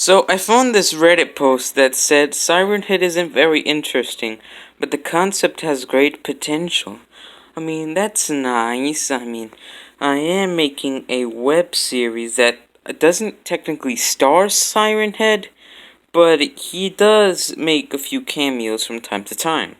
So I found this Reddit post that said Siren Head isn't very interesting, but the concept has great potential. I mean, that's nice. I mean, I am making a web series that doesn't technically star Siren Head, but he does make a few cameos from time to time.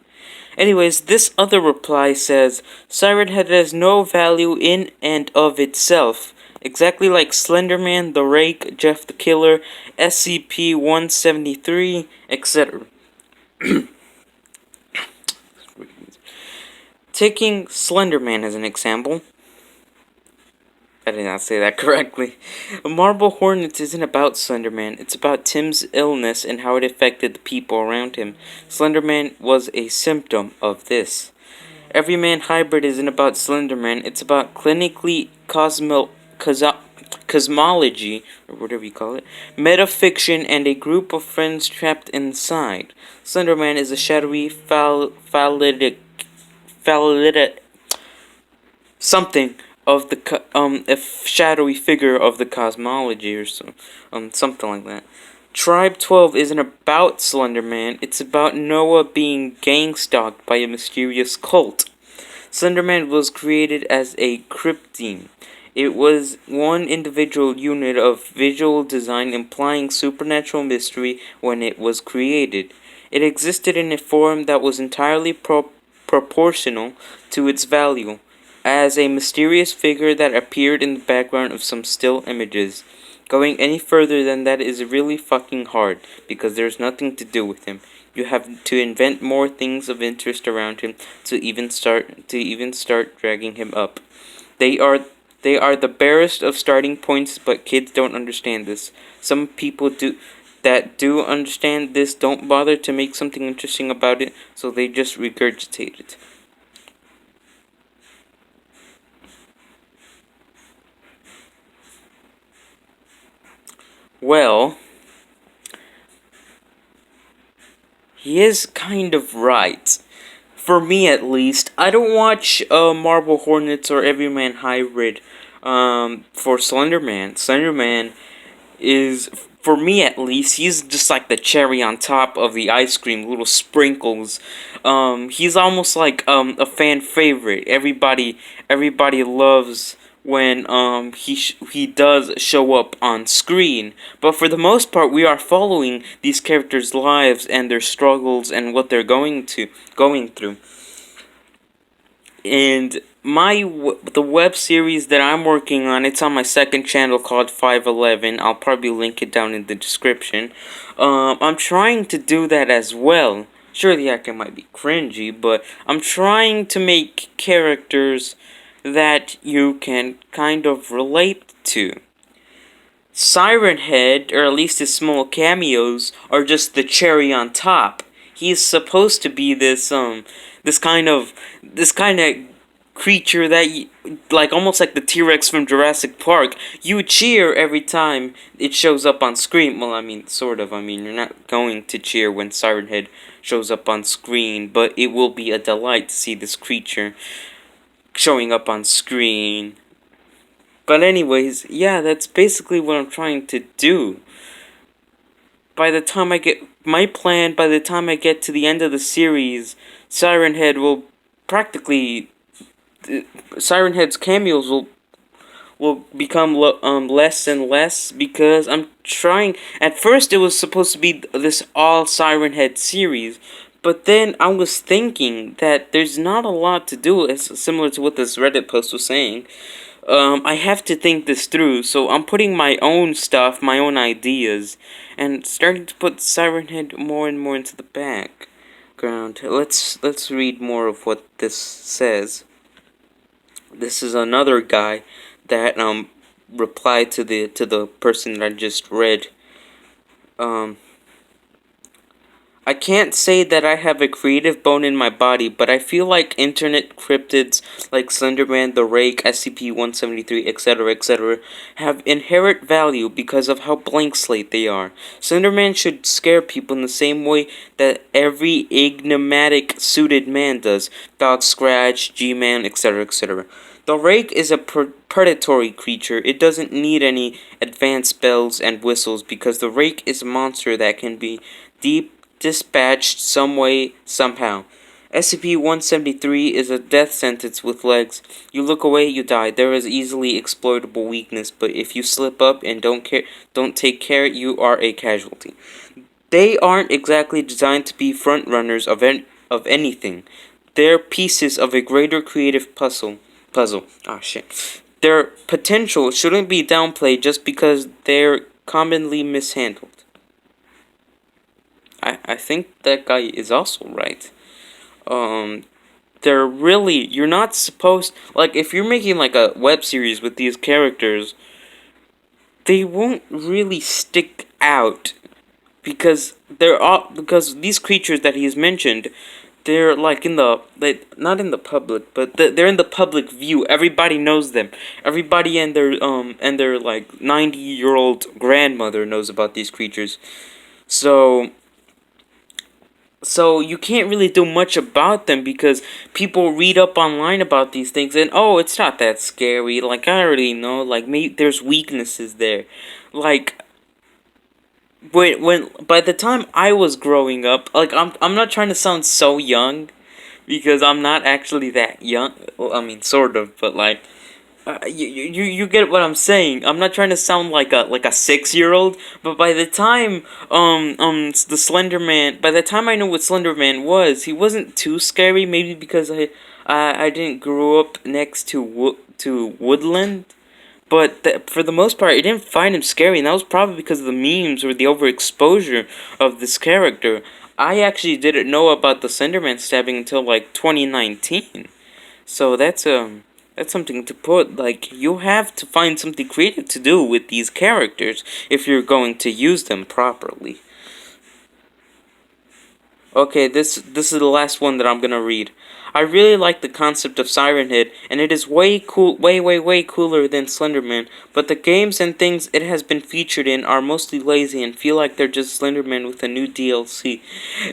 Anyways, this other reply says, Siren Head has no value in and of itself. Exactly like Slenderman, The Rake, Jeff the Killer, SCP-173, etc. Taking Slenderman as an example, I did not say that correctly. Marble Hornets isn't about Slenderman, it's about Tim's illness and how it affected the people around him. Slenderman was a symptom of this. Everyman Hybrid isn't about Slenderman, it's about clinically cosmology, or whatever you call it, metafiction, and a group of friends trapped inside. Slenderman is a shadowy, phallidic something of the a shadowy figure of the cosmology or something like that. Tribe 12 isn't about Slenderman, it's about Noah being gang-stalked by a mysterious cult. Slenderman was created as a crypteme. It was one individual unit of visual design implying supernatural mystery when it was created. It existed in a form that was entirely proportional to its value, as a mysterious figure that appeared in the background of some still images. Going any further than that is really fucking hard, because there's nothing to do with him. You have to invent more things of interest around him to even start dragging him up. They are the barest of starting points, but kids don't understand this. Some people that do understand this don't bother to make something interesting about it, so they just regurgitate it. Well, he is kind of right. For me, at least. I don't watch Marble Hornets or Everyman Hybrid for Slenderman. Slenderman is, for me at least, he's just like the cherry on top of the ice cream, little sprinkles. He's almost like a fan favorite. Everybody loves when he does show up on screen. But for the most part, we are following these characters' lives and their struggles and what they're going through. And the web series that I'm working on, it's on my second channel called 511. I'll probably link it down in the description. I'm trying to do that as well. Sure, the acting might be cringy, but I'm trying to make characters that you can kind of relate to. Siren Head, or at least his small cameos, are just the cherry on top. He's supposed to be this kind of creature that like almost like the T-Rex from Jurassic Park. You cheer every time it shows up on screen. Well, I mean, sort of. I mean, you're not going to cheer when Siren Head shows up on screen, but it will be a delight to see this creature showing up on screen. But anyways, yeah, that's basically what I'm trying to do. By the time I get to the end of the series, Siren Head will practically Siren Head's cameos will become less and less, because I'm trying. At first, it was supposed to be this all Siren Head series, but then I was thinking that there's not a lot to do. It's similar to what this Reddit post was saying. I have to think this through, so I'm putting my own stuff, my own ideas, and starting to put Siren Head more and more into the background. Let's read more of what this says. This is another guy that replied to the person that I just read. I can't say that I have a creative bone in my body, but I feel like internet cryptids like Slenderman, The Rake, SCP-173, etc., have inherent value because of how blank slate they are. Slenderman should scare people in the same way that every enigmatic suited man does. Dog Scratch, G-Man, etc., etc. The rake is a predatory creature. It doesn't need any advanced bells and whistles because the rake is a monster that can be dispatched some way, somehow. SCP-173 is a death sentence with legs. You look away, you die. There is easily exploitable weakness, but if you slip up and don't take care, you are a casualty. They aren't exactly designed to be front runners of anything. They're pieces of a greater creative puzzle. Ah, shit. Their potential shouldn't be downplayed just because they're commonly mishandled. I think that guy is also right. They're really, you're not supposed, like, if you're making, like, a web series with these characters, they won't really stick out because because these creatures that he's mentioned, they're like not in the public, but they're in the public view. Everybody knows them. Everybody and their like 90-year-old grandmother knows about these creatures. So you can't really do much about them because people read up online about these things and oh, it's not that scary. Like I already know. Like maybe there's weaknesses there. Like when by the time I was growing up, like I'm not trying to sound so young because I'm not actually that young. Well, I mean, sort of, but like, you get what I'm saying. I'm not trying to sound like a 6-year-old, but by the time the Slender Man, by the time I knew what Slender Man was, he wasn't too scary. Maybe because I didn't grow up next to woodland. But for the most part, I didn't find him scary, and that was probably because of the memes or the overexposure of this character. I actually didn't know about the Slenderman stabbing until like 2019. So that's something to put. Like you have to find something creative to do with these characters if you're going to use them properly. Okay, this is the last one that I'm gonna read. I really like the concept of Siren Head, and it is way cooler than Slenderman, but the games and things it has been featured in are mostly lazy and feel like they're just Slenderman with a new DLC,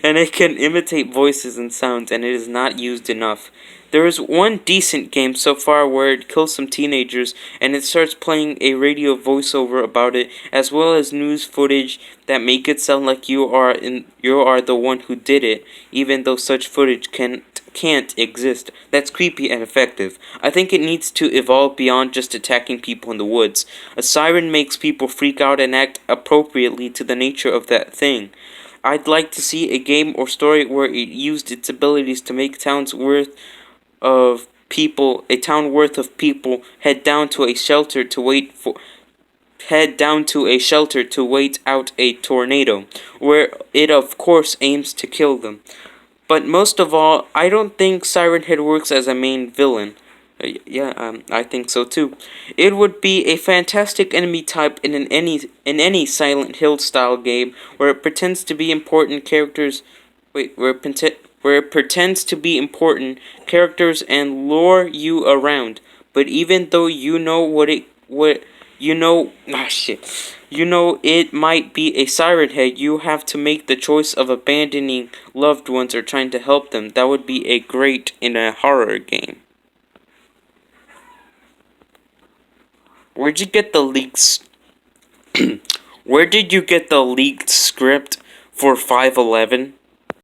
and it can imitate voices and sounds, and it is not used enough. There is one decent game so far where it kills some teenagers and it starts playing a radio voiceover about it, as well as news footage that make it sound like you are the one who did it, even though such footage can't exist. That's creepy and effective. I think it needs to evolve beyond just attacking people in the woods. A siren makes people freak out and act appropriately to the nature of that thing. I'd like to see a game or story where it used its abilities to make a town worth of people head down to a shelter to wait out a tornado, where it of course aims to kill them. But most of all, I don't think Siren Head works as a main villain. I think so too. It would be a fantastic enemy type in any Silent Hill style game where it pretends to be important characters. Where it pretends to be important characters and lure you around. But even though you know you know it might be a Siren Head, you have to make the choice of abandoning loved ones or trying to help them. That would be a great in a horror game. Where'd you get the leaks? Where did you get the leaked script for 511?